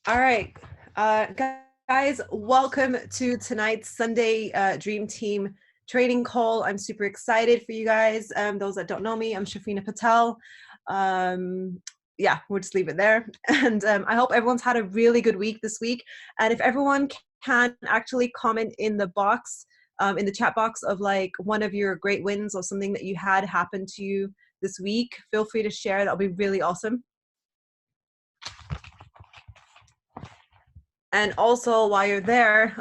All right, guys, welcome to tonight's Sunday Dream Team training call. I'm super excited for you guys. Those that don't know me, I'm Shafina Patel. Yeah, we'll just leave it there. And I hope everyone's had a really good week this week. And if everyone can actually comment in the box, in the chat box of like one of your great wins or something that you had happen to you this week, feel free to share. That'll be really awesome. And also while you're there,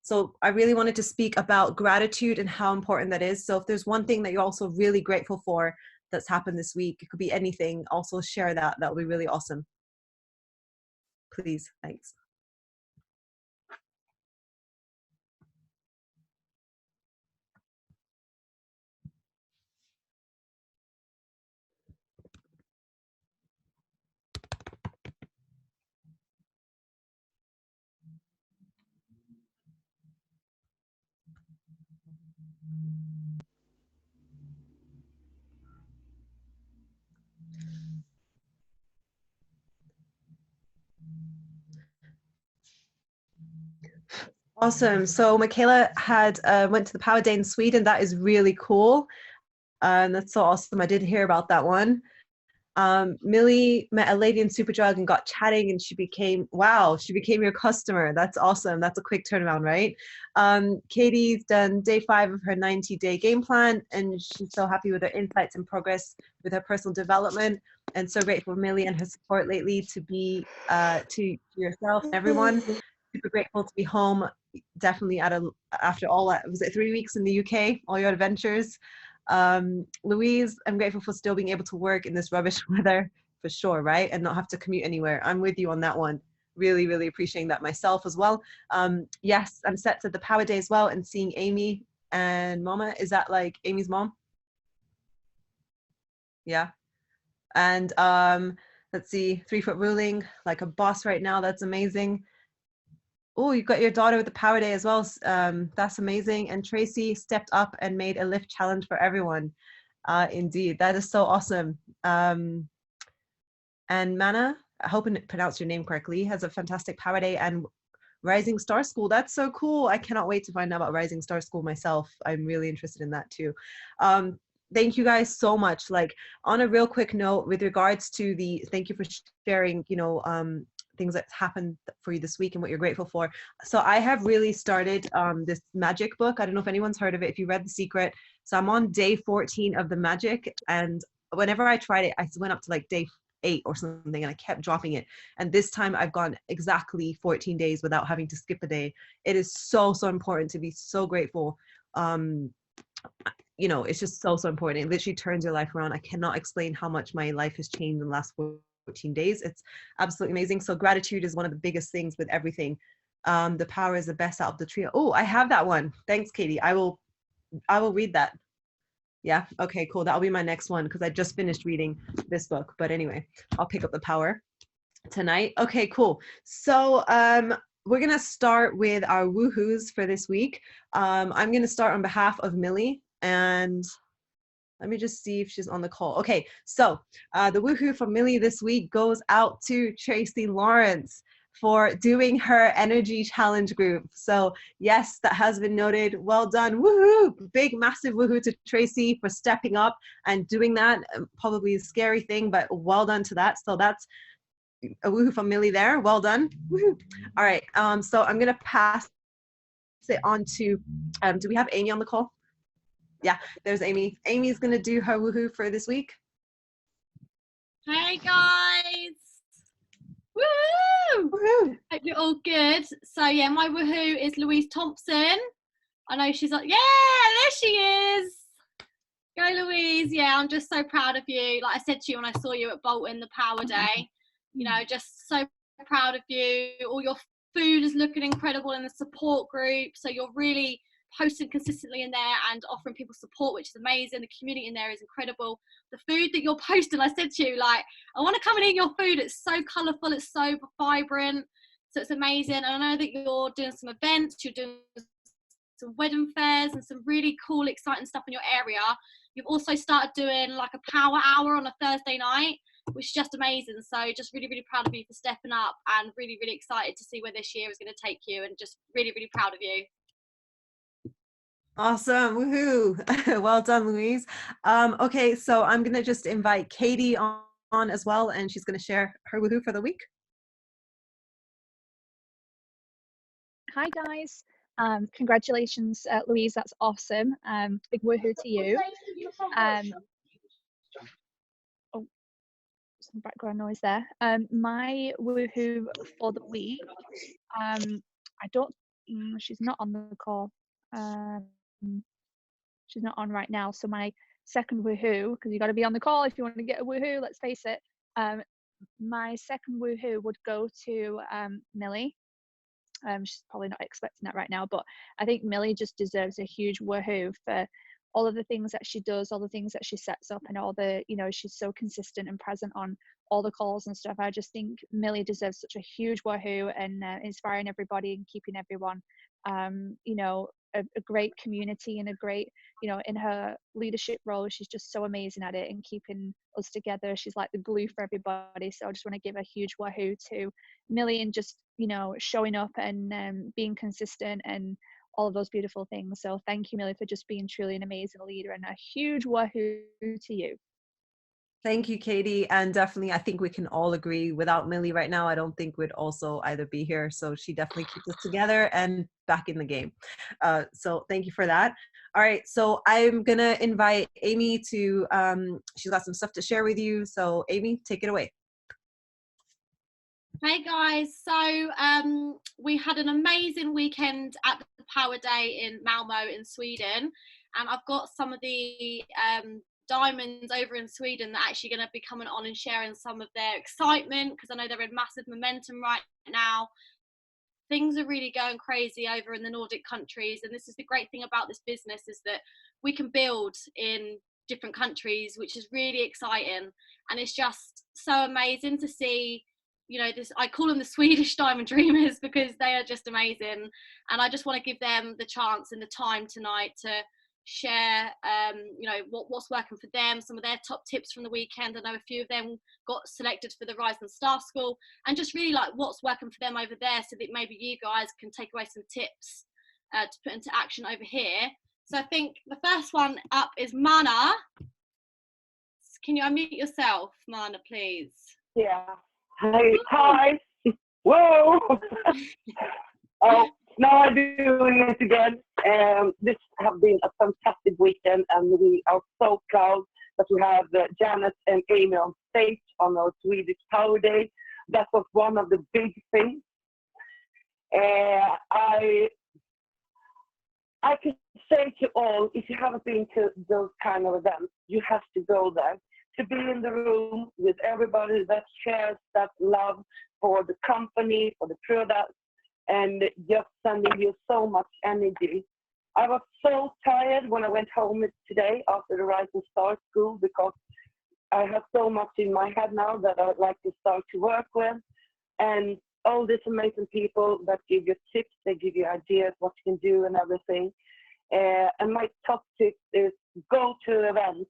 so I really wanted to speak about gratitude and how important that is. So if there's one thing that you're also really grateful for that's happened this week, it could be anything, also share that. That would be really awesome. Please, thanks. Awesome. So Michaela had went to the Power Day in Sweden. That is really cool. That's so awesome. I did hear about that one. Millie met a lady in Superdrug and got chatting, and she became your customer. That's awesome. That's a quick turnaround, right? Katie's done day 5 of her 90-day game plan, and she's so happy with her insights and progress with her personal development, and so grateful for Millie and her support lately to be to yourself and everyone. Super grateful to be home, definitely after all that, was it 3 weeks in the UK, all your adventures. Louise, I'm grateful for still being able to work in this rubbish weather, for sure, right? And not have to commute anywhere. I'm with you on that one. Really, really appreciating that myself as well. Yes, I'm set to the Power Day as well, and seeing Amy and Mama. Is that like Amy's mom? Yeah. And let's see, 3-foot ruling, like a boss right now. That's amazing. Oh, you've got your daughter with the Power Day as well. That's amazing. And Tracy stepped up and made a lift challenge for everyone. Indeed, that is so awesome. And Mana, I hope I pronounced your name correctly, has a fantastic Power Day and Rising Star School. That's so cool. I cannot wait to find out about Rising Star School myself. I'm really interested in that too. Thank you guys so much. Like, on a real quick note, with regards to thank you for sharing, things that happened for you this week and what you're grateful for. So I have really started this magic book. I don't know if anyone's heard of it, if you read The Secret. So I'm on day 14 of the magic, and whenever I tried it, I went up to like day 8 or something, and I kept dropping it. And this time I've gone exactly 14 days without having to skip a day. It is so important to be so grateful. It's just so important. It literally turns your life around. I cannot explain how much my life has changed in the last 14 days. It's absolutely amazing. So gratitude is one of the biggest things with everything. The power is the best out of the trio. Oh, I have that one. Thanks, Katie. I will read that. Yeah. Okay, cool. That'll be my next one, because I just finished reading this book. But anyway, I'll pick up the power tonight. Okay, cool. So we're gonna start with our woohoos for this week. I'm gonna start on behalf of Millie, and let me just see if she's on the call. Okay, so the woohoo for Millie this week goes out to Tracy Lawrence for doing her energy challenge group. So yes, that has been noted. Well done. Woohoo! Big, massive woohoo to Tracy for stepping up and doing that. Probably a scary thing, but well done to that. So that's a woohoo from Millie there. Well done. Woohoo. All right, so I'm gonna pass it on to, do we have Amy on the call? Yeah, there's Amy. Amy's gonna do her woohoo for this week. Hey guys! Woo! Woohoo! Hope you're all good. So yeah, my woohoo is Louise Thompson. I know she's like, yeah, there she is. Go Louise. Yeah, I'm just so proud of you. Like I said to you when I saw you at Bolton, the Power Day, just so proud of you. All your food is looking incredible in the support group. So you're really posting consistently in there and offering people support, which is amazing. The community in there is incredible. The food that you're posting, I said to you, like, I want to come and eat your food. It's so colourful, it's so vibrant, so it's amazing. And I know that you're doing some events, you're doing some wedding fairs and some really cool, exciting stuff in your area. You've also started doing like a power hour on a Thursday night. which is just amazing. So just really, really proud of you for stepping up, and really, really excited to see where this year is going to take you, and just really, really proud of you. Awesome. Woohoo. Well done, Louise. Okay, so I'm going to just invite Katie on as well, and she's going to share her woohoo for the week. Hi guys, congratulations Louise, that's awesome. Big woohoo to you. Oh, some background noise there. My woohoo for the week, she's not on the call. She's not on right now, so my second woohoo, because you got to be on the call if you want to get a woohoo, let's face it. My second woohoo would go to Millie. She's probably not expecting that right now, but I think Millie just deserves a huge woohoo for all of the things that she does, all the things that she sets up, and all the, she's so consistent and present on all the calls and stuff. I just think Millie deserves such a huge woohoo, and inspiring everybody and keeping everyone, a great community, and a great, in her leadership role, she's just so amazing at it and keeping us together. She's like the glue for everybody. So I just want to give a huge woohoo to Millie, and just, showing up and being consistent and all of those beautiful things. So thank you, Millie, for just being truly an amazing leader, and a huge woohoo to you. Thank you, Katie. And definitely, I think we can all agree, without Millie right now, I don't think we'd also either be here. So she definitely keeps us together and back in the game. So thank you for that. All right, so I'm going to invite Amy to, she's got some stuff to share with you. So Amy, take it away. Hey guys, so we had an amazing weekend at the Power Day in Malmo in Sweden, and I've got some of the diamonds over in Sweden that are actually going to be coming on and sharing some of their excitement, because I know they're in massive momentum right now. Things are really going crazy over in the Nordic countries, and this is the great thing about this business, is that we can build in different countries, which is really exciting. And it's just so amazing to see, this, I call them the Swedish diamond dreamers, because they are just amazing, and I just want to give them the chance and the time tonight to share what's working for them, some of their top tips from the weekend. I know a few of them got selected for the Rise and Star School, and just really like what's working for them over there, so that maybe you guys can take away some tips to put into action over here. So I think the first one up is Mana. Can you unmute yourself, Mana, please? Yeah. Hi. Whoa. Oh, now I'm doing it again. This has been a fantastic weekend, and we are so proud that we have Janet and Amy on stage on our Swedish Power Day. That was one of the big things. I could say to all, if you haven't been to those kind of events, you have to go there. To be in the room with everybody that shares that love for the company, for the product, and just sending you so much energy. I was so tired when I went home today after the Rise and Star School, because I have so much in my head now that I would like to start to work with. And all these amazing people that give you tips, they give you ideas what you can do and everything. And my top tip is go to events,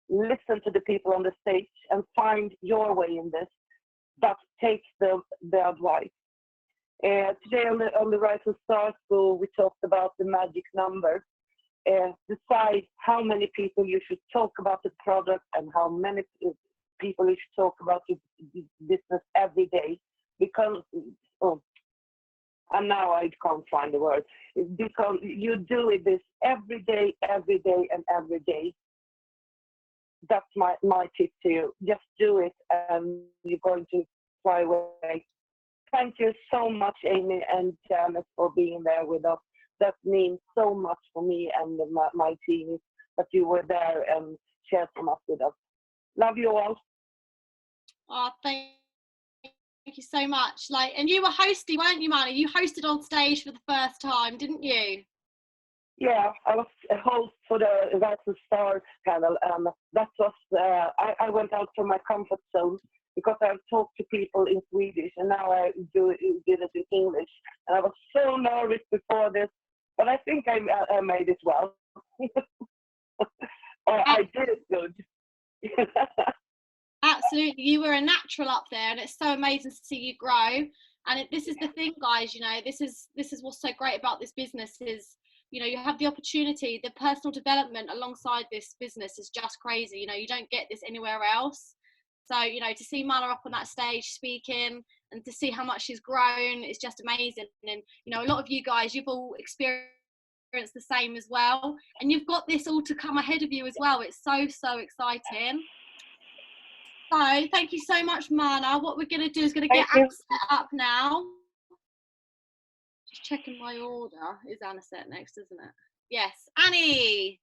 listen to the people on the stage, and find your way in this, but take the advice. Today on the Rise and Star School, we talked about the magic number. Decide how many people you should talk about the product, and how many people you should talk about the business every day. Because, and now I can't find the word. Because you do this every day, and every day. That's my tip to you. Just do it, and you're going to fly away. Thank you so much, Amy and Janet, for being there with us. That means so much for me and my team, that you were there and shared some up with us. Love you all. Oh, thank you so much. And you were hosting, weren't you, Mana? You hosted on stage for the first time, didn't you? Yeah, I was a host for the Rise and Star panel, and that was I went out from my comfort zone, because I've talked to people in Swedish, and now I did it in English. And I was so nervous before this, but I think I made it well. Or I did it good. absolutely. You were a natural up there, and it's so amazing to see you grow. And this is the thing, guys, you know, this is what's so great about this business is, you know, you have the opportunity, the personal development alongside this business is just crazy. You know, you don't get this anywhere else. So, you know, to see Mala up on that stage speaking and to see how much she's grown is just amazing. And, you know, a lot of you guys, you've all experienced the same as well. And you've got this all to come ahead of you as well. It's so, so exciting. So thank you so much, Mana. What we're going to do is going to get Anna set up now. Just checking my order. Is Anna set next, isn't it? Yes. Annie,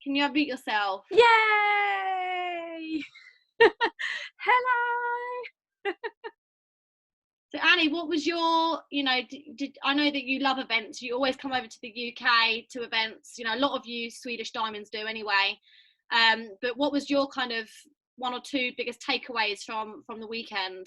can you unmute yourself? Yay! Hello! So Annie, what was your, you know, did I know that you love events. You always come over to the UK to events. You know, a lot of you Swedish Diamonds do anyway. But what was your kind of one or two biggest takeaways from the weekend?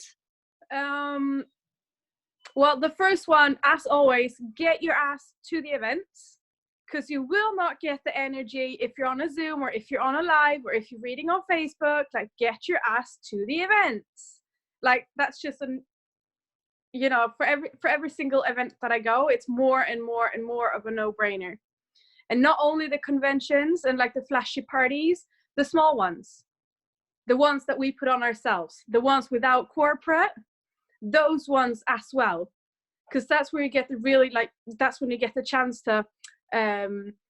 Well, the first one, as always, get your ass to the events, because you will not get the energy if you're on a Zoom or if you're on a live or if you're reading on Facebook. Like, get your ass to the events. Like, that's just you know, for every single event that I go, it's more and more and more of a no-brainer. And not only the conventions and like the flashy parties, the small ones, the ones that we put on ourselves, the ones without corporate, those ones as well, because that's where you get the really, like, that's when you get the chance to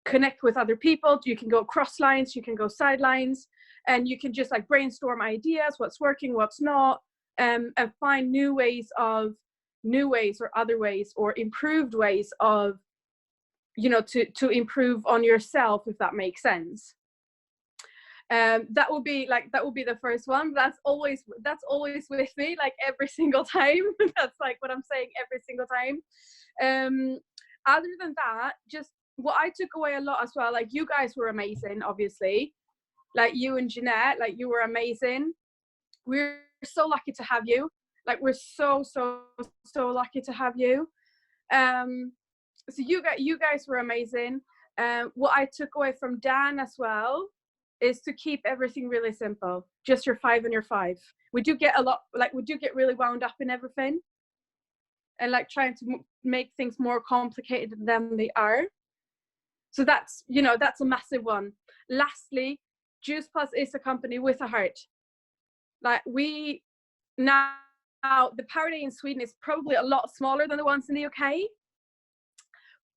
connect with other people. You can go cross lines, you can go sidelines, and you can just like brainstorm ideas, what's working, what's not, and find new ways or other ways or improved ways of, you know, to improve on yourself, if that makes sense. That would be the first one. That's always with me, like every single time. That's like what I'm saying every single time. Other than that, just what I took away a lot as well, like, you guys were amazing, obviously, like you and Jeanette, like, you were amazing. We're so lucky to have you. Like, we're so lucky to have you. So you guys were amazing. What I took away from Dan as well is to keep everything really simple. Just your 5 and your 5. We do get really wound up in everything, and like trying to make things more complicated than they are. So that's, you know, that's a massive one. Lastly, Juice Plus is a company with a heart. Like, we now, the Power Day in Sweden is probably a lot smaller than the ones in the UK,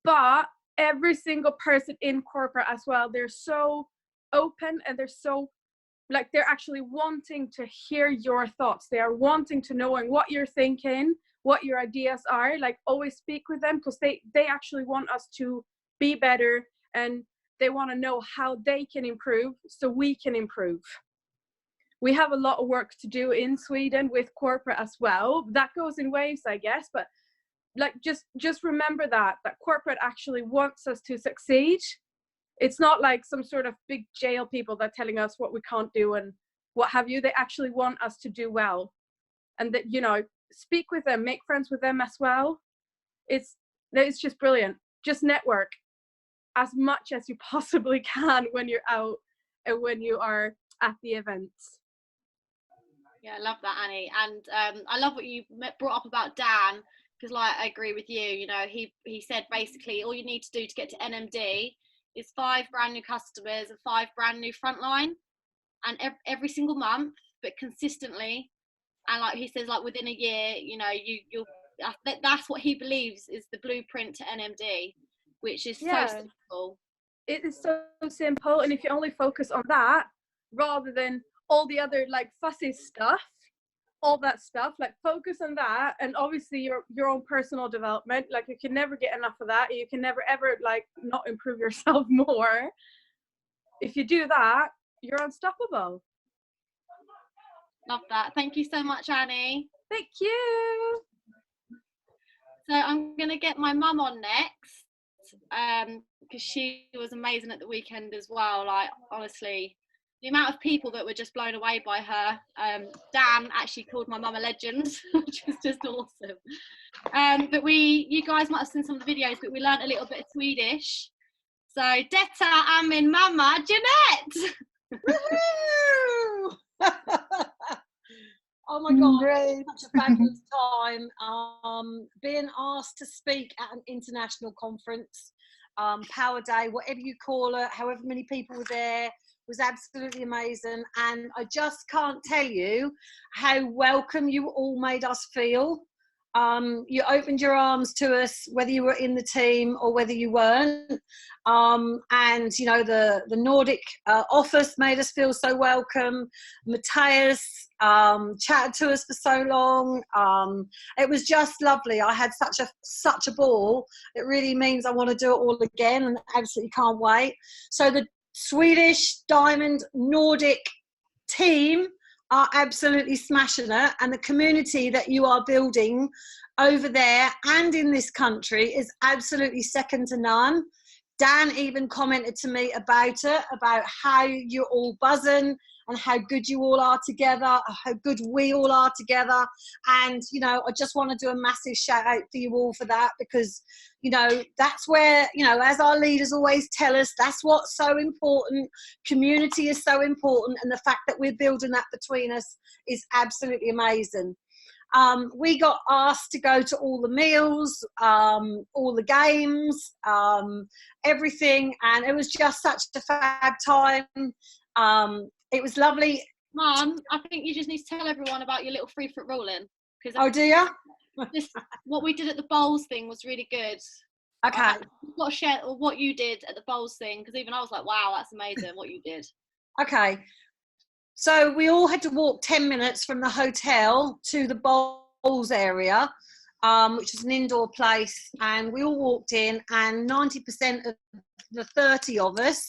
but every single person in corporate as well, they're so open, and they're so, like, they're actually wanting to hear your thoughts. They are wanting to knowing what you're thinking, what your ideas are. Like, always speak with them, because they actually want us to be better, and they want to know how they can improve so we can improve. We have a lot of work to do in Sweden with corporate as well. That goes in waves, I guess, but like, just remember that corporate actually wants us to succeed. It's not like some sort of big jail people that are telling us what we can't do and what have you. They actually want us to do well, and that, you know, speak with them, make friends with them as well. It's just brilliant. Just network as much as you possibly can when you're out and when you are at the events. Yeah, I love that, Annie. And I love what you brought up about Dan, because, like, I agree with you. You know, he said basically all you need to do to get to NMD is 5 brand new customers and 5 brand new frontline, and every single month, but consistently. And like he says, like, within a year, you know, you'll that's what he believes is the blueprint to NMD, which is so simple. It is so simple, and if you only focus on that rather than all the other, like, fussy stuff, all that stuff, like, focus on that. And obviously your own personal development, like, you can never get enough of that. You can never ever, like, not improve yourself more. If you do that, you're unstoppable. Love that. Thank you so much, Annie. Thank you. So I'm gonna get my mum on next, because she was amazing at the weekend as well. Like, honestly, the amount of people that were just blown away by her. Dan actually called my mum a legend, which was just awesome. But you guys might have seen some of the videos, but we learned a little bit of Swedish. So, detta är min mamma Jeanette. Woohoo! Oh my God, Great. such a fabulous time. Being asked to speak at an international conference, Power Day, whatever you call it, however many people were there, was absolutely amazing. And I just can't tell you how welcome you all made us feel. You opened your arms to us, whether you were in the team or whether you weren't. And, you know, the Nordic office made us feel so welcome. Matthias chatted to us for so long. It was just lovely. I had such a ball. It really means I want to do it all again and absolutely can't wait. So the Swedish Diamond Nordic team are absolutely smashing it, and the community that you are building over there and in this country is absolutely second to none. Dan even commented to me about it, about how you're all buzzing and how good you all are together, how good we all are together. And, you know, I just want to do a massive shout out for you all for that, because, you know, that's where, you know, as our leaders always tell us, that's what's so important. Community is so important. And the fact that we're building that between us is absolutely amazing. We got asked to go to all the meals, all the games, everything. And it was just such a fab time. It was lovely. Mum, I think you just need to tell everyone about your little 3-foot ruling. Oh, do you? What we did at the bowls thing was really good. Okay. You've got to share what you did at the bowls thing, because even I was like, wow, that's amazing what you did. Okay. So we all had to walk 10 minutes from the hotel to the bowls area, which is an indoor place. And we all walked in, and 90% of the 30 of us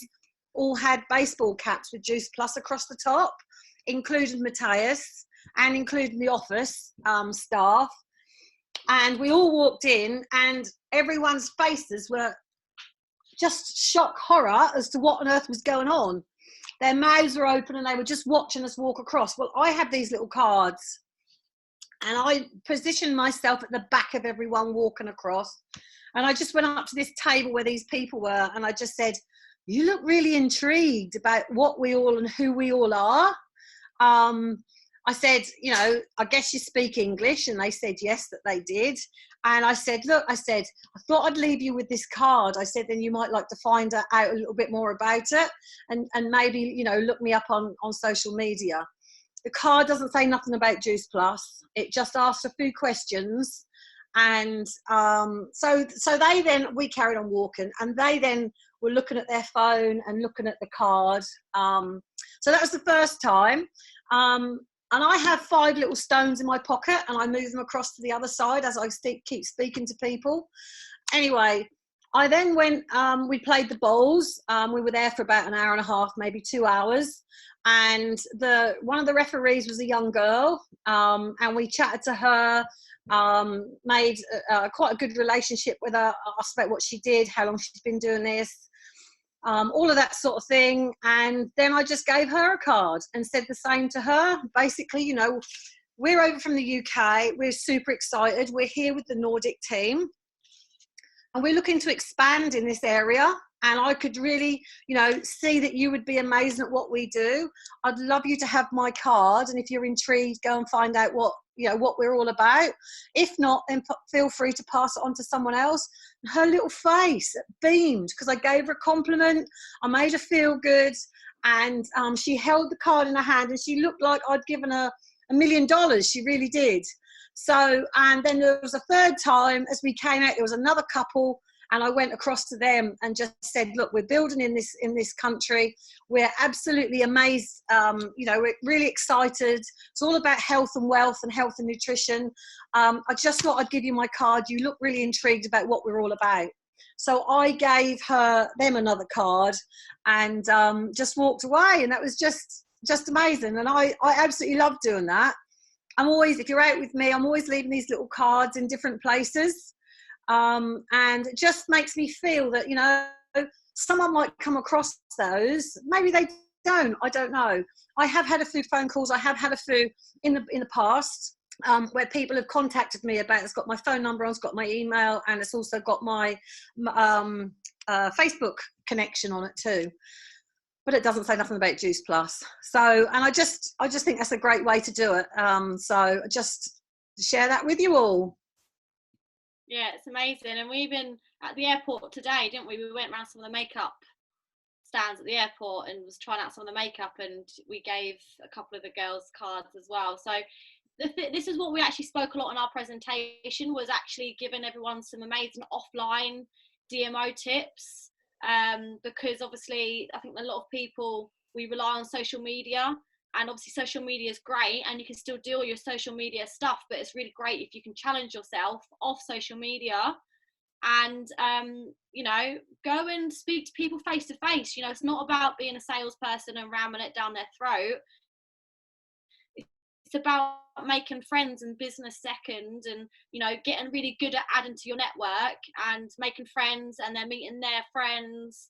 all had baseball caps with Juice Plus across the top, including Matthias and including the office staff. And we all walked in, and everyone's faces were just shock horror as to what on earth was going on. Their mouths were open and they were just watching us walk across. Well, I had these little cards, and I positioned myself at the back of everyone walking across. And I just went up to this table where these people were, and I just said, you look really intrigued about what we all and who we all are. I said, you know, I guess you speak English. And they said yes, that they did. And I said, look, I thought I'd leave you with this card. I said, then you might like to find out a little bit more about it, and maybe, you know, look me up on social media. The card doesn't say nothing about Juice Plus. It just asks a few questions. And so they then, we carried on walking, and they then were looking at their phone and looking at the card. So that was the first time. And I have 5 little stones in my pocket, and I move them across to the other side as I keep speaking to people. Anyway, I then went, we played the bowls. We were there for about an hour and a half, maybe 2 hours. And one of the referees was a young girl, and we chatted to her, made quite a good relationship with her, asked about what she did, how long she's been doing this, all of that sort of thing. And then I just gave her a card and said the same to her. Basically, you know, we're over from the UK. We're super excited. We're here with the Nordic team, and we're looking to expand in this area. And I could really, you know, see that you would be amazing at what we do. I'd love you to have my card. And if you're intrigued, go and find out what we're all about. If not, then feel free to pass it on to someone else. And her little face beamed because I gave her a compliment. I made her feel good. And she held the card in her hand, and she looked like I'd given her $1 million. She really did. So, and then there was a third time as we came out, there was another couple, and I went across to them and just said, look, we're building in this country. We're absolutely amazed. You know, we're really excited. It's all about health and wealth and health and nutrition. I just thought I'd give you my card. You look really intrigued about what we're all about. So I gave them another card, and just walked away. And that was just amazing. And I absolutely love doing that. I'm always, if you're out with me, I'm always leaving these little cards in different places. And it just makes me feel that, you know, someone might come across those. Maybe they don't. I don't know. I have had a few phone calls. I have had a few in the past where people have contacted me about. It's got my phone number on, it's got my email, and it's also got my Facebook connection on it too. but it doesn't say nothing about Juice Plus. So, and I just think that's a great way to do it. So just share that with you all. Yeah, it's amazing. And we even at the airport today, didn't we? We went around some of the makeup stands at the airport and was trying out some of the makeup, and we gave a couple of the girls cards as well. So this is what we actually spoke a lot in our presentation, was actually giving everyone some amazing offline DMO tips, because obviously I think a lot of people, we rely on social media, and obviously social media is great and you can still do all your social media stuff, but it's really great if you can challenge yourself off social media and you know, go and speak to people face to face. You know, it's not about being a salesperson and ramming it down their throat. It's about making friends and business second, and you know, getting really good at adding to your network and making friends, and then meeting their friends,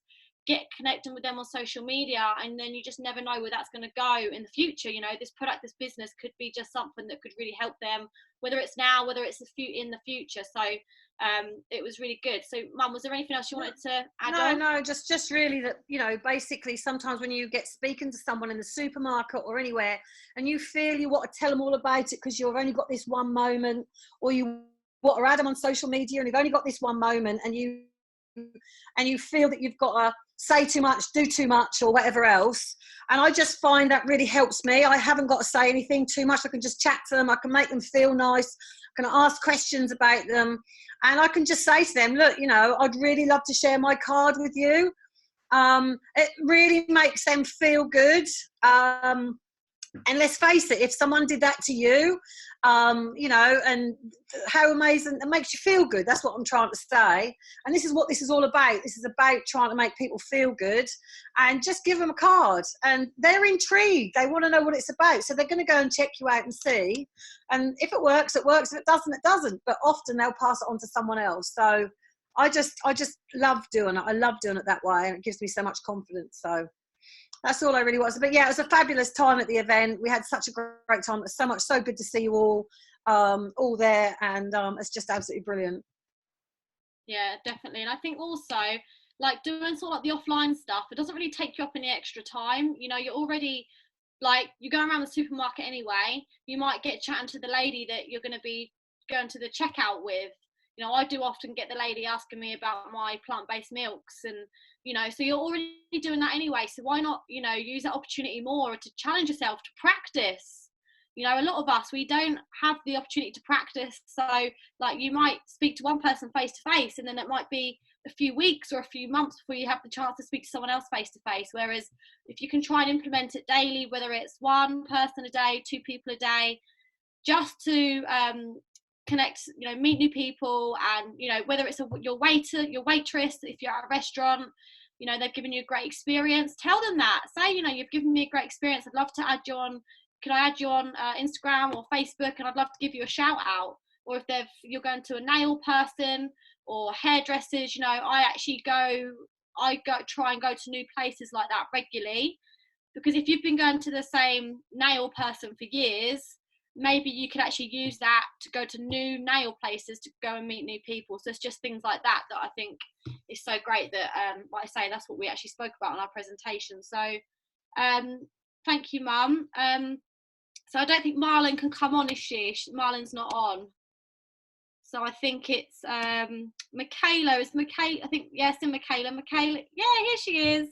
connecting with them on social media, and then you just never know where that's going to go in the future. You know, this product, this business could be just something that could really help them, whether it's now, whether it's in the future. So it was really good. So Mum, was there anything else you wanted to add on? No, just really that, you know, basically sometimes when you get speaking to someone in the supermarket or anywhere and you feel you want to tell them all about it because you've only got this one moment, or you want to add them on social media and you've only got this one moment, and you feel that you've got to say too much, do too much, or whatever else. And I just find that really helps me. I haven't got to say anything too much. I can just chat to them. I can make them feel nice. I can ask questions about them. And I can just say to them, look, you know, I'd really love to share my card with you. It really makes them feel good. And let's face it, if someone did that to you, you know, and how amazing, it makes you feel good. That's what I'm trying to say. And this is what this is all about. This is about trying to make people feel good, and just give them a card. And they're intrigued. They want to know what it's about. So they're going to go and check you out and see. And if it works, it works. If it doesn't, it doesn't. But often they'll pass it on to someone else. So I just love doing it. I love doing it that way. And it gives me so much confidence. So that's all I really was. But yeah, it was a fabulous time at the event. We had such a great time. It was so good to see you all there, and it's just absolutely brilliant. Yeah, definitely. And I think also, like, doing sort of like the offline stuff, it doesn't really take you up any extra time. You know, you're already, like, you're going around the supermarket anyway. You might get chatting to the lady that you're going to be going to the checkout with. You know, I do often get the lady asking me about my plant-based milks, and you know, so you're already doing that anyway. So why not, you know, use that opportunity more to challenge yourself, to practice. You know, a lot of us, we don't have the opportunity to practice. So like, you might speak to one person face to face, and then it might be a few weeks or a few months before you have the chance to speak to someone else face to face. Whereas if you can try and implement it daily, whether it's one person a day, two people a day, just to connect, you know, meet new people, and you know, whether it's your waiter, your waitress, if you're at a restaurant, you know, they've given you a great experience, tell them that. Say, you know, you've given me a great experience, I'd love to add you on, can I add you on Instagram or Facebook, and I'd love to give you a shout out. Or if you're going to a nail person or hairdressers, you know, I try and go to new places like that regularly, because if you've been going to the same nail person for years, maybe you could actually use that to go to new nail places, to go and meet new people. So it's just things like that that I think is so great, that like I say, that's what we actually spoke about in our presentation. So thank you, Mum. So I don't think Marlon can come on, is she? Marlon's not on. So I think it's Michaela. Is Michaela? I think, yes, in Michaela. Michaela, yeah, here she is.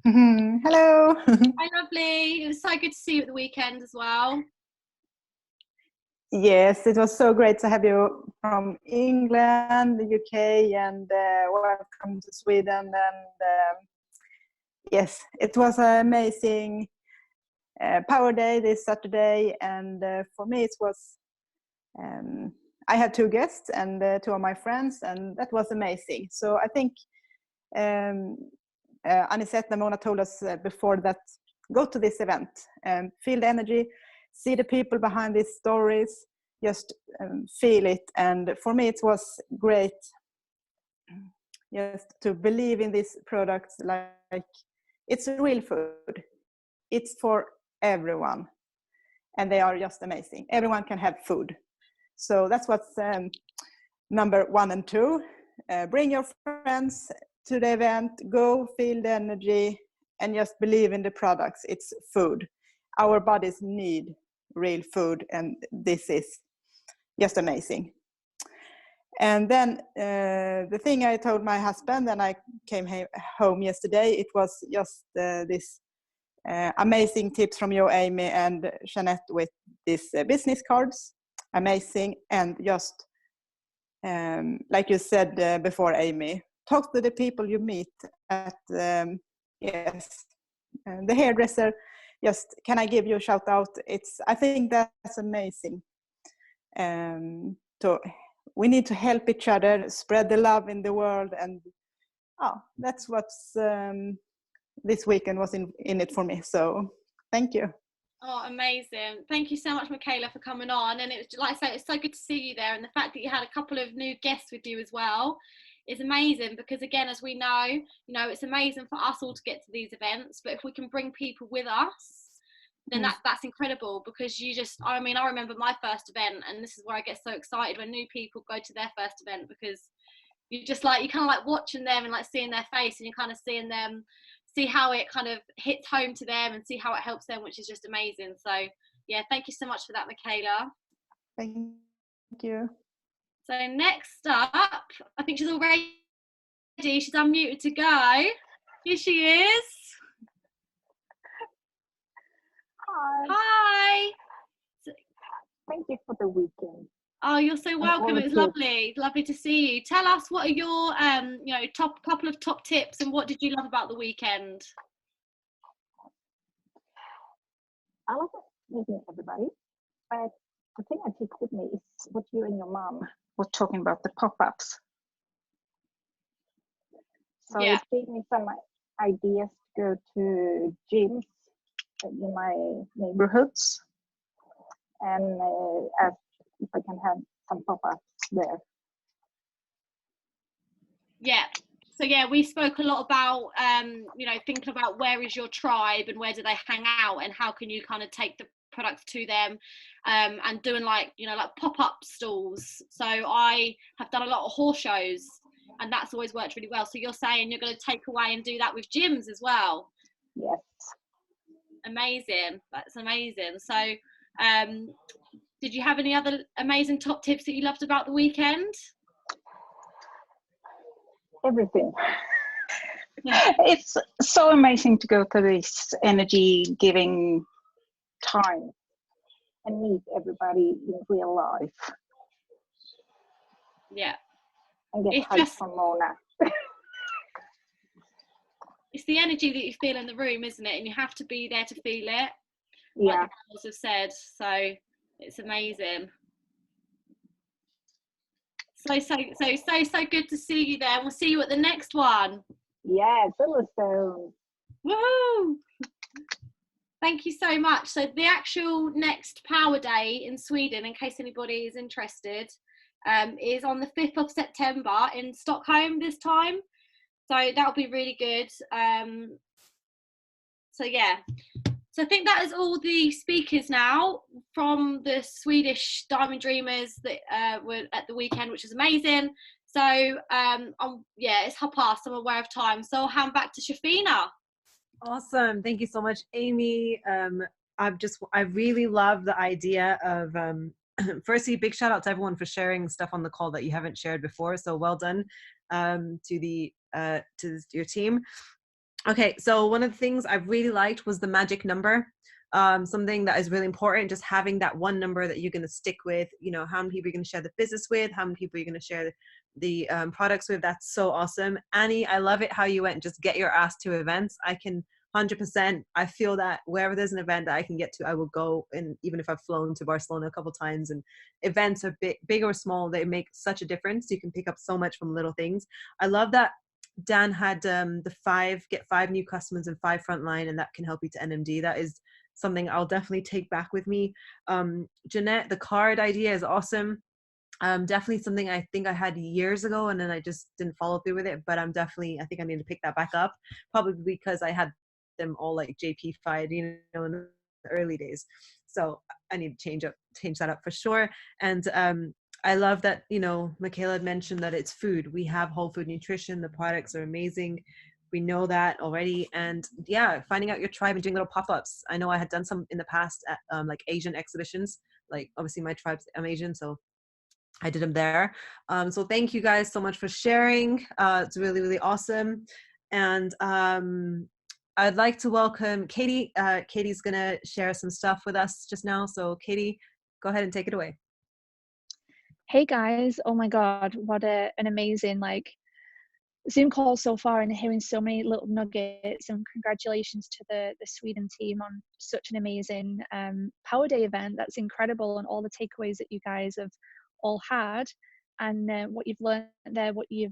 Hello. Hi, lovely. It was so good to see you at the weekend as well. Yes, it was so great to have you from England, the UK, and welcome to Sweden. And yes, it was an amazing Power Day this Saturday, and for me it was, I had two guests and two of my friends, and that was amazing. So I think Anisette and Mona told us before that, go to this event and feel the energy, see the people behind these stories, just feel it. And for me it was great just to believe in these products, like it's real food, it's for everyone, and they are just amazing. Everyone can have food. So that's what's number 1 and 2. Bring your friends to the event, go feel the energy, and just believe in the products. It's food. Our bodies need real food, and this is just amazing. And then the thing I told my husband, and I came home yesterday, it was just this amazing tips from you, Amy and Jeanette, with these business cards. Amazing. And just like you said before, Amy, talk to the people you meet at the hairdresser. Just, can I give you a shout out? I think that's amazing. We need to help each other, spread the love in the world, and that's what's this weekend was in it for me. So thank you. Oh, amazing. Thank you so much, Michaela, for coming on. And it was, like I say, it's so good to see you there. And the fact that you had a couple of new guests with you as well is amazing, because again, as we know, it's amazing for us all to get to these events, but if we can bring people with us, then that's incredible, because I remember my first event, and this is where I get so excited when new people go to their first event, because you kind of like watching them and like seeing their face, and you're kind of seeing them, see how it kind of hits home to them and see how it helps them, which is just amazing. So yeah, thank you so much for that, Michaela. Thank you. So next up, I think she's all ready. She's unmuted to go. Here she is. Hi. Thank you for the weekend. Oh, you're so welcome. It was lovely. Lovely to see you. Tell us, what are your couple of top tips, and what did you love about the weekend? I love meeting everybody, but the thing I took with me is what you and your mom were talking about, the pop-ups. So it gave me some ideas to go to gyms in my neighborhoods, and ask if I can have some pop-ups there. Yeah. So yeah, we spoke a lot about thinking about where is your tribe and where do they hang out, and how can you kind of take the products to them, and doing like pop-up stalls. So I have done a lot of horse shows, and that's always worked really well. So you're saying you're going to take away and do that with gyms as well? Yes. Amazing. That's amazing. So did you have any other amazing top tips that you loved about the weekend? Everything. It's so amazing to go to this energy giving time and meet everybody in real life. Yeah. And get hype from Mona. It's the energy that you feel in the room, isn't it? And you have to be there to feel it. Yeah. Like the girls have said. So it's amazing. So good to see you there. We'll see you at the next one. Yeah, Silverstone. Woohoo! Thank you so much. So the actual next Power Day in Sweden, in case anybody is interested, is on the 5th of September in Stockholm this time. So that'll be really good. So yeah. So I think that is all the speakers now from the Swedish Diamond Dreamers that were at the weekend, which is amazing. So it's 1:30. I'm aware of time. So I'll hand back to Shafina. Awesome. Thank you so much, Amy. I really love the idea of, firstly, big shout out to everyone for sharing stuff on the call that you haven't shared before. So well done to your team. Okay, so one of the things I really liked was the magic number. Something that is really important, just having that one number that you're going to stick with, how many people you're going to share the business with, how many people you're going to share the products with. That's so awesome. Annie, I love it how you went, just get your ass to events. I can 100%, I feel that wherever there's an event that I can get to, I will go. And even if I've flown to Barcelona a couple times, and events are big or small, they make such a difference. You can pick up so much from little things. I love that Dan had get 5 new customers and 5 frontline, and that can help you to NMD. That is something I'll definitely take back with me. Jeanette, the card idea is awesome. Definitely something I think I had years ago, and then I just didn't follow through with it, but I think I need to pick that back up, probably because I had them all like JP-fied, in the early days. So I need to change that up for sure. And I love that, Michaela had mentioned that it's food. We have whole food nutrition. The products are amazing. We know that already. And yeah, finding out your tribe and doing little pop-ups. I know I had done some in the past at like Asian exhibitions. Like obviously my tribe's, I'm Asian, so I did them there. So thank you guys so much for sharing. It's really, really awesome. And I'd like to welcome Katie. Katie's gonna share some stuff with us just now. So Katie, go ahead and take it away. Hey guys, oh my God, what an amazing Zoom call so far, and hearing so many little nuggets, and congratulations to the Sweden team on such an amazing Power Day event. That's incredible, and all the takeaways that you guys have all had, and what you've learned there, what you've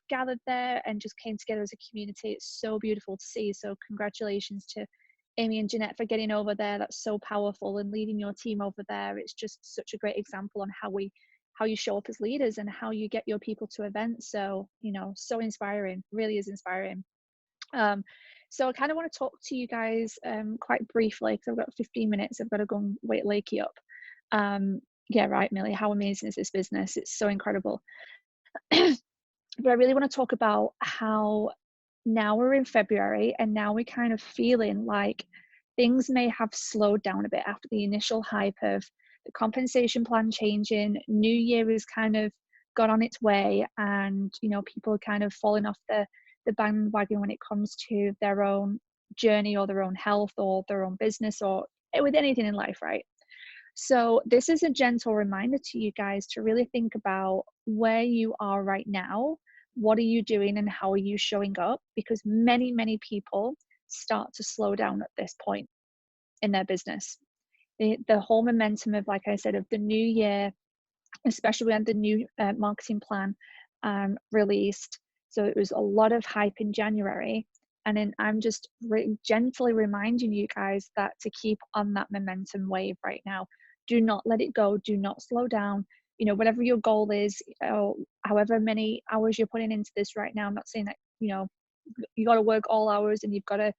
gathered there, and just came together as a community. It's so beautiful to see. So congratulations to Amy and Jeanette for getting over there. That's so powerful, and leading your team over there. It's just such a great example on how you show up as leaders and how you get your people to events. So, so inspiring, really is inspiring. So I kind of want to talk to you guys quite briefly, because I've got 15 minutes. I've got to go and wait Lakey up. Yeah, right, Millie, how amazing is this business? It's so incredible. But I really want to talk about how now we're in February, and now we're kind of feeling like things may have slowed down a bit after the initial hype of the compensation plan changing. New Year has kind of got on its way, and people are kind of falling off the bandwagon when it comes to their own journey or their own health or their own business or with anything in life, right? So this is a gentle reminder to you guys to really think about where you are right now. What are you doing and how are you showing up? Because many people start to slow down at this point in their business. The whole momentum of, like I said, of the new year, especially when the new marketing plan released. So it was a lot of hype in January. And then I'm just gently reminding you guys that to keep on that momentum wave right now. Do not let it go. Do not slow down. Whatever your goal is, however many hours you're putting into this right now. I'm not saying that, you got to work all hours and you've got to,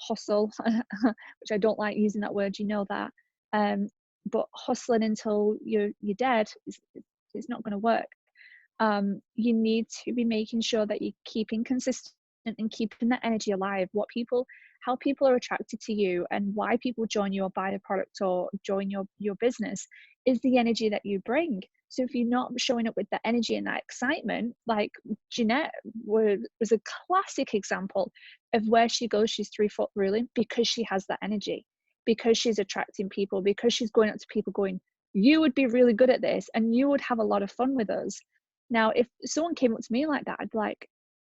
hustle, which I don't like using that word, that. But hustling until you're dead is not going to work. You need to be making sure that you're keeping consistent and keeping that energy alive. How people are attracted to you and why people join you or buy the product or join your business is the energy that you bring. So if you're not showing up with that energy and that excitement, like Jeanette was a classic example of where she goes, she's 3 foot ruling, because she has that energy, because she's attracting people, because she's going up to people going, you would be really good at this and you would have a lot of fun with us. Now, if someone came up to me like that, I'd be like,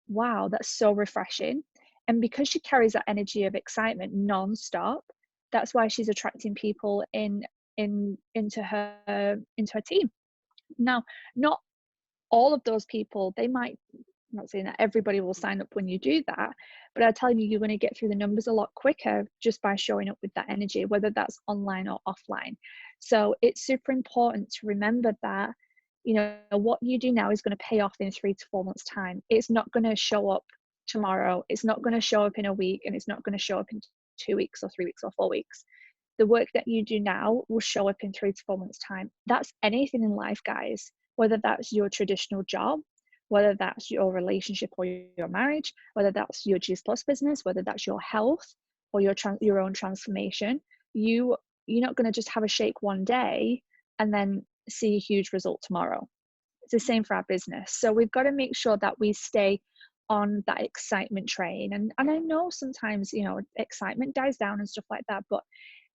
wow, that's so refreshing. And because she carries that energy of excitement non-stop, that's why she's attracting people into her team. Now, not all of those people, I'm not saying that everybody will sign up when you do that, but I tell you, you're going to get through the numbers a lot quicker just by showing up with that energy, whether that's online or offline. So it's super important to remember that, what you do now is going to pay off in 3 to 4 months' time. It's not going to show up tomorrow. It's not going to show up in a week, and it's not going to show up in 2 weeks or 3 weeks or 4 weeks. The work that you do now will show up in 3 to 4 months' time. That's anything in life, guys, whether that's your traditional job, whether that's your relationship or your marriage, whether that's your Juice Plus business, whether that's your health or your own transformation. You're not going to just have a shake one day and then see a huge result tomorrow. It's the same for our business. So we've got to make sure that we stay on that excitement train. And I know sometimes, excitement dies down and stuff like that, but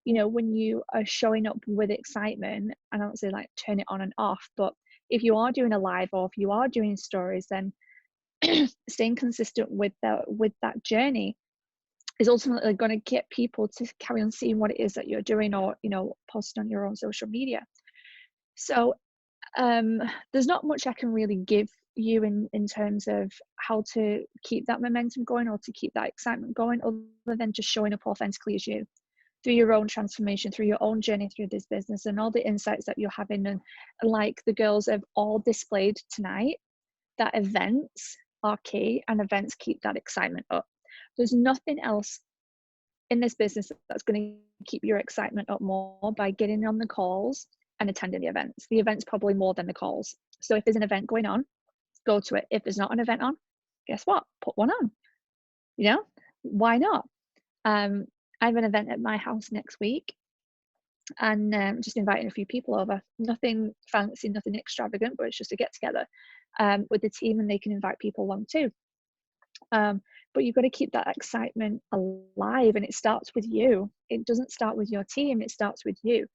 when you are showing up with excitement, I don't say like turn it on and off, but if you are doing a live or if you are doing stories, then staying consistent with that journey is ultimately going to get people to carry on seeing what it is that you're doing, or posting on your own social media. So there's not much I can really give you in terms of how to keep that momentum going or to keep that excitement going, other than just showing up authentically as you, through your own transformation, through your own journey through this business, and all the insights that you're having. And like the girls have all displayed tonight, that events are key, and events keep that excitement up. There's nothing else in this business that's going to keep your excitement up more by getting on the calls and attending the events. The events probably more than the calls. So if there's an event going on, go to it. If there's not an event on, guess what? Put one on. You know, why not? I have an event at my house next week, and just inviting a few people over. Nothing fancy, nothing extravagant, but it's just a get together with the team, and they can invite people along too. But you've got to keep that excitement alive, and it starts with you. It doesn't start with your team, it starts with you.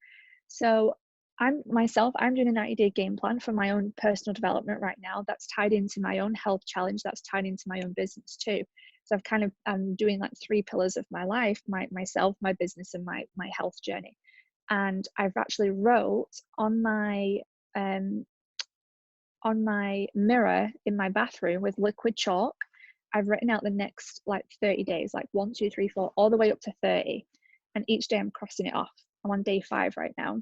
So I'm doing a 90-day game plan for my own personal development right now. That's tied into my own health challenge. That's tied into my own business too. So I'm doing like 3 pillars of my life: myself, my business, and my health journey. And I've actually wrote on my mirror in my bathroom with liquid chalk. I've written out the next like 30 days, like 1, 2, 3, 4, all the way up to 30. And each day I'm crossing it off. I'm on day 5 right now.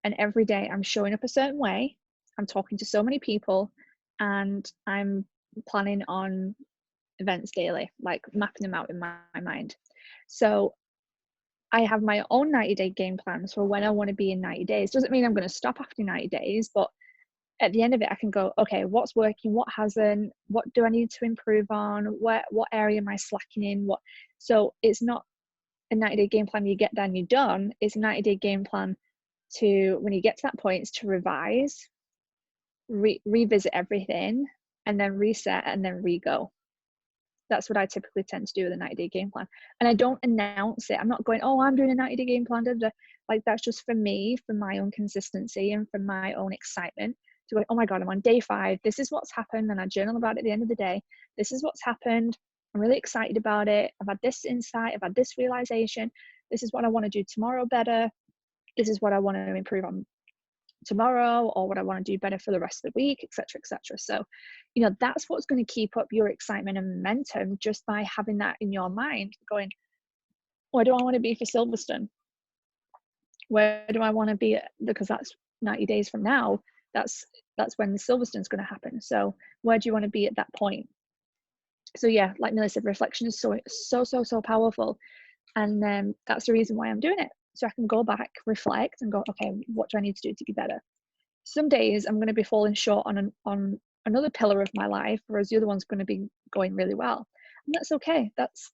And every day I'm showing up a certain way. I'm talking to so many people, and I'm planning on events daily, like mapping them out in my mind. So I have my own 90-day game plans for when I want to be in 90 days. Doesn't mean I'm going to stop after 90 days, but at the end of it, I can go, okay, what's working, what hasn't, what do I need to improve on, what area am I slacking in, what. So it's not a 90-day game plan you get there and you're done. It's a 90-day game plan to, when you get to that point, is to revise, revisit everything, and then reset, and then re-go. That's what I typically tend to do with a 90-day game plan. And I don't announce it. I'm not going, oh, I'm doing a 90-day game plan. Like, that's just for me, for my own consistency and for my own excitement. To go, oh my God, I'm on day 5. This is what's happened. And I journal about it at the end of the day. This is what's happened. I'm really excited about it. I've had this insight. I've had this realization. This is what I want to do tomorrow better. This is what I want to improve on tomorrow, or what I want to do better for the rest of the week, etc., etc. So, you know, that's what's going to keep up your excitement and momentum, just by having that in your mind, going, where do I want to be for Silverstone? Where do I want to be? Because that's 90 days from now. That's when the Silverstone's going to happen. So where do you want to be at that point? So yeah, like Millie said, reflection is so powerful, and that's the reason why I'm doing it. So I can go back, reflect, and go, okay, what do I need to do to be better? Some days I'm going to be falling short on another pillar of my life, whereas the other one's going to be going really well, and that's okay. That's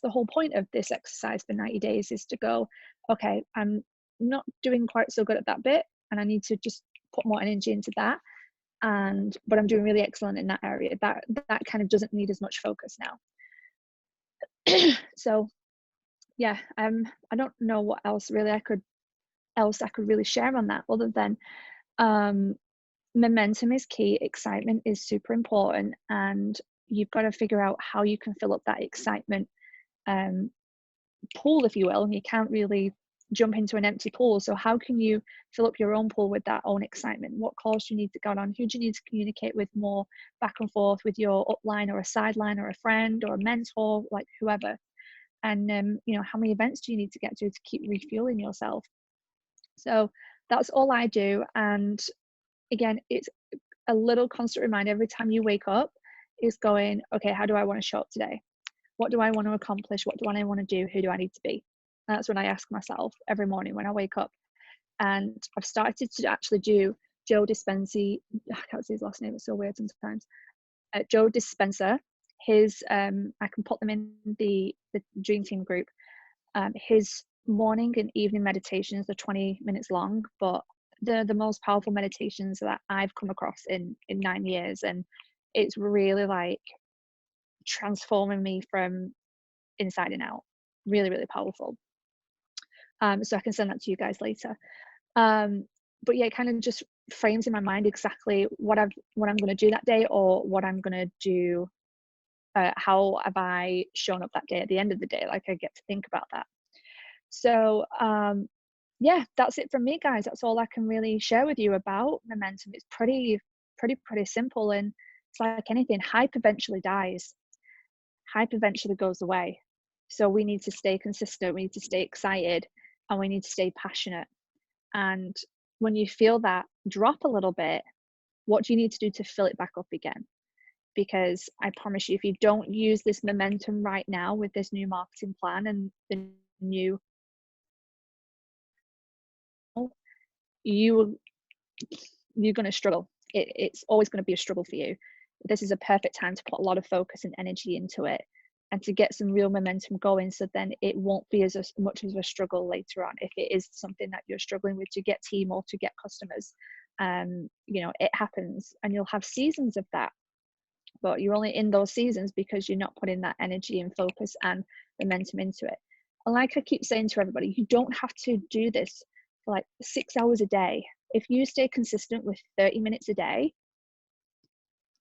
the whole point of this exercise for 90 days, is to go, okay, I'm not doing quite so good at that bit, and I need to just put more energy into that, but I'm doing really excellent in that area. That kind of doesn't need as much focus now. So yeah, I don't know what else really I could really share on that, other than momentum is key, excitement is super important, and you've got to figure out how you can fill up that excitement pool, if you will. And you can't really jump into an empty pool, so how can you fill up your own pool with that own excitement? What calls do you need to go on? Who do you need to communicate with more back and forth, with your upline or a sideline or a friend or a mentor, like whoever? And you know, how many events do you need to get to keep refueling yourself? So that's all I do. And again, it's a little constant reminder every time you wake up, is going, okay, how do I want to show up today? What do I want to accomplish? What do I want to do? Who do I need to be? And that's what I ask myself every morning when I wake up. And I've started to actually do Joe Dispenza. I can't say his last name, it's so weird sometimes. Joe Dispenza, his I can put them in the Dream Team group. His morning and evening meditations are 20 minutes long, but they're the most powerful meditations that I've come across in 9 years, and it's really like transforming me from inside and out. Really powerful. So I can send that to you guys later. But yeah, it kind of just frames in my mind exactly what I'm going to do that day, or what I'm going to do. How have I shown up that day at the end of the day? Like, I get to think about that. So yeah, that's it from me, guys. That's all I can really share with you about momentum. It's pretty simple, and it's like anything, hype eventually dies. Hype eventually goes away. So we need to stay consistent, we need to stay excited, and we need to stay passionate. And when you feel that drop a little bit, what do you need to do to fill it back up again? Because I promise you, if you don't use this momentum right now with this new marketing plan and the new, you're going to struggle. It's always going to be a struggle for you. This is a perfect time to put a lot of focus and energy into it and to get some real momentum going, so then it won't be as much of a struggle later on if it is something that you're struggling with to get team or to get customers. You know, it happens, and you'll have seasons of that, but you're only in those seasons because you're not putting that energy and focus and momentum into it. And like I keep saying to everybody, you don't have to do this for like 6 hours a day. If you stay consistent with 30 minutes a day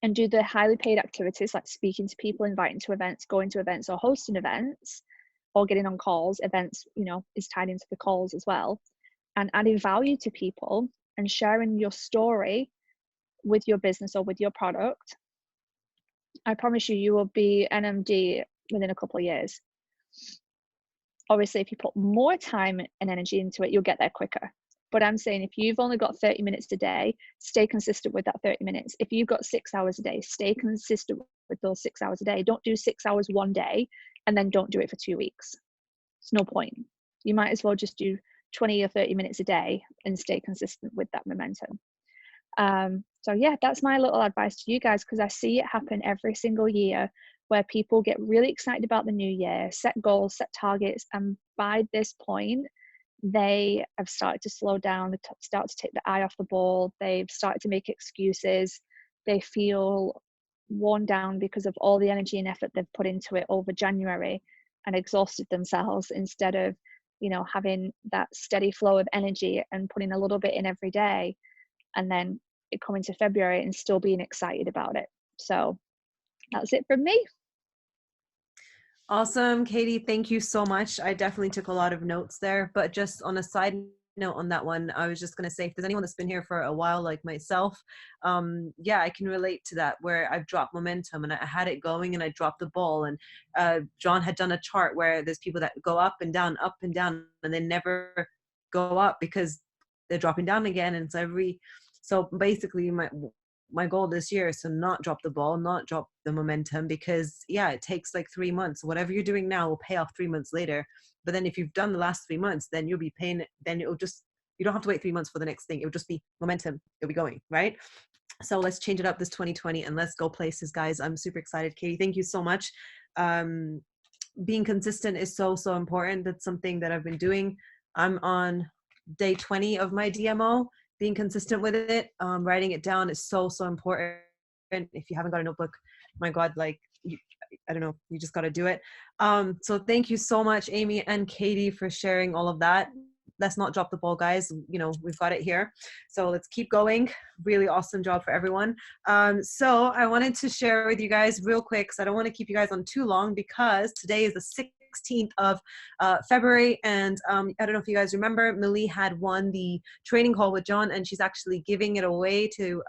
and do the highly paid activities like speaking to people, inviting to events, going to events, or hosting events, or getting on calls, events, you know, is tied into the calls as well, and adding value to people and sharing your story with your business or with your product, I promise you, you will be NMD within a couple of years. Obviously, if you put more time and energy into it, you'll get there quicker. But I'm saying if you've only got 30 minutes a day, stay consistent with that 30 minutes. If you've got 6 hours a day, stay consistent with those 6 hours a day. Don't do 6 hours one day and then don't do it for 2 weeks. It's no point. You might as well just do 20 or 30 minutes a day and stay consistent with that momentum. So yeah, that's my little advice to you guys, because I see it happen every single year where people get really excited about the new year, set goals, set targets, and by this point, they have started to slow down, they start to take the eye off the ball, they've started to make excuses, they feel worn down because of all the energy and effort they've put into it over January and exhausted themselves, instead of, you know, having that steady flow of energy and putting a little bit in every day, and then it coming to February and still being excited about it. So that's it from me. Awesome, Katie. Thank you so much. I definitely took a lot of notes there, but just on a side note on that one, I was just going to say, if there's anyone that's been here for a while, like myself, yeah, I can relate to that, where I've dropped momentum and I had it going and I dropped the ball. And John had done a chart where there's people that go up and down, and they never go up because they're dropping down again. And so basically my goal this year is to not drop the ball, not drop the momentum, because yeah, it takes like 3 months. Whatever you're doing now will pay off 3 months later. But then if you've done the last 3 months, then you'll be paying, then it'll just, you don't have to wait 3 months for the next thing. It'll just be momentum. It'll be going, right? So let's change it up this 2020 and let's go places, guys. I'm super excited. Katie, thank you so much. Being consistent is so important. That's something that I've been doing. I'm on day 20 of my DMO. Being consistent with it, writing it down is so important. If you haven't got a notebook, my God, like, I don't know, you just got to do it. So thank you so much, Amy and Katie, for sharing all of that. Let's not drop the ball, guys. You know, we've got it here. So let's keep going. Really awesome job for everyone. So I wanted to share with you guys real quick, because I don't want to keep you guys on too long, because today is the 16th of February, and I don't know if you guys remember, Millie had won the training call with John, and she's actually giving it away to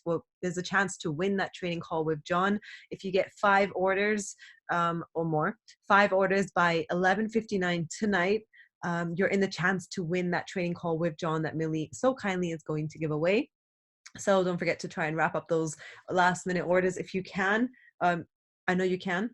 well, there's a chance to win that training call with John if you get 5 orders or more, 5 orders by 11:59 tonight. You're in the chance to win that training call with John that Millie so kindly is going to give away. So don't forget to try and wrap up those last minute orders if you can. I know you can.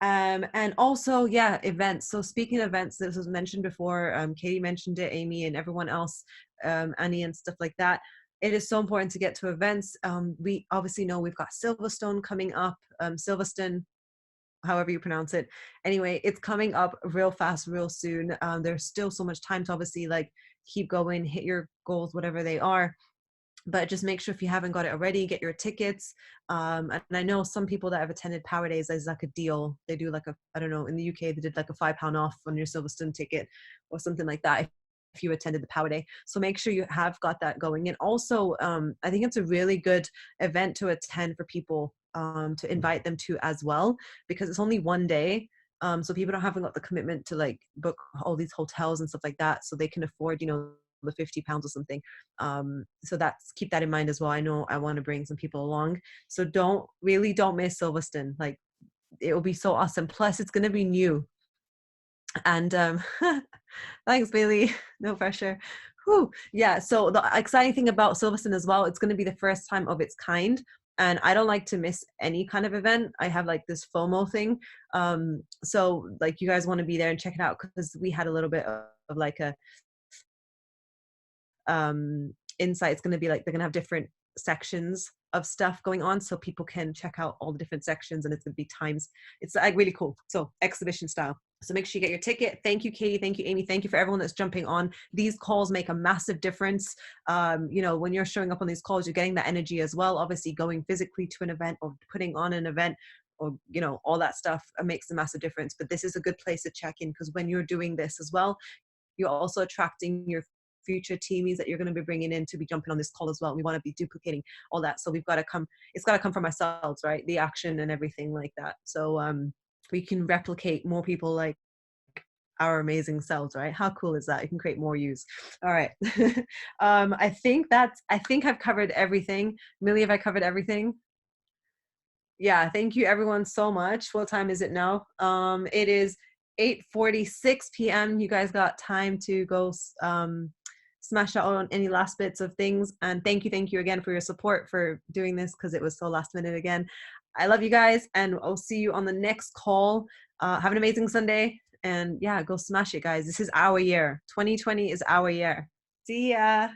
And also, yeah, events. So speaking of events, this was mentioned before, Katie mentioned it, Amy and everyone else, Annie and stuff like that. It is so important to get to events. We obviously know we've got Silverstone coming up, Silverstone, however you pronounce it. Anyway, it's coming up real fast, real soon. There's still so much time to obviously like keep going, hit your goals, whatever they are. But just make sure, if you haven't got it already, get your tickets. And I know some people that have attended Power Days, there's like a deal. They do like I don't know, in the UK, they did like a £5 off on your Silverstone ticket or something like that if you attended the Power Day. So make sure you have got that going. And also, I think it's a really good event to attend for people, to invite them to as well, because it's only one day. So people haven't got the commitment to like book all these hotels and stuff like that, so they can afford, you know, the £50 or something. So keep that in mind as well. I know I want to bring some people along, so don't miss Silverstone. Like, it will be so awesome. Plus it's going to be new. And thanks, Bailey. No pressure. Whew. Yeah, so the exciting thing about Silverstone as well, it's going to be the first time of its kind, and I don't like to miss any kind of event. I have like this FOMO thing. So like, you guys want to be there and check it out, because we had a little bit of like a insight. It's going to be like, they're going to have different sections of stuff going on, so people can check out all the different sections, and it's going to be times. It's like really cool. So exhibition style. So make sure you get your ticket. Thank you, Katie. Thank you, Amy. Thank you for everyone that's jumping on. These calls make a massive difference. You know, when you're showing up on these calls, you're getting that energy as well. Obviously, going physically to an event or putting on an event, or, you know, all that stuff makes a massive difference. But this is a good place to check in, because when you're doing this as well, you're also attracting your future teamies that you're going to be bringing in to be jumping on this call as well. We want to be duplicating all that. So we've got to come, it's got to come from ourselves, right? The action and everything like that. So we can replicate more people like our amazing selves, right? How cool is that? You can create more use. All right. I think I've covered everything. Millie, have I covered everything? Yeah, thank you everyone so much. What time is it now? It is 8:46 p.m. You guys got time to go smash out on any last bits of things. And thank you again for your support for doing this, because it was so last minute again. I love you guys, and I'll see you on the next call. Have an amazing Sunday, and yeah, go smash it, guys. This is our year. 2020 is our year. See ya.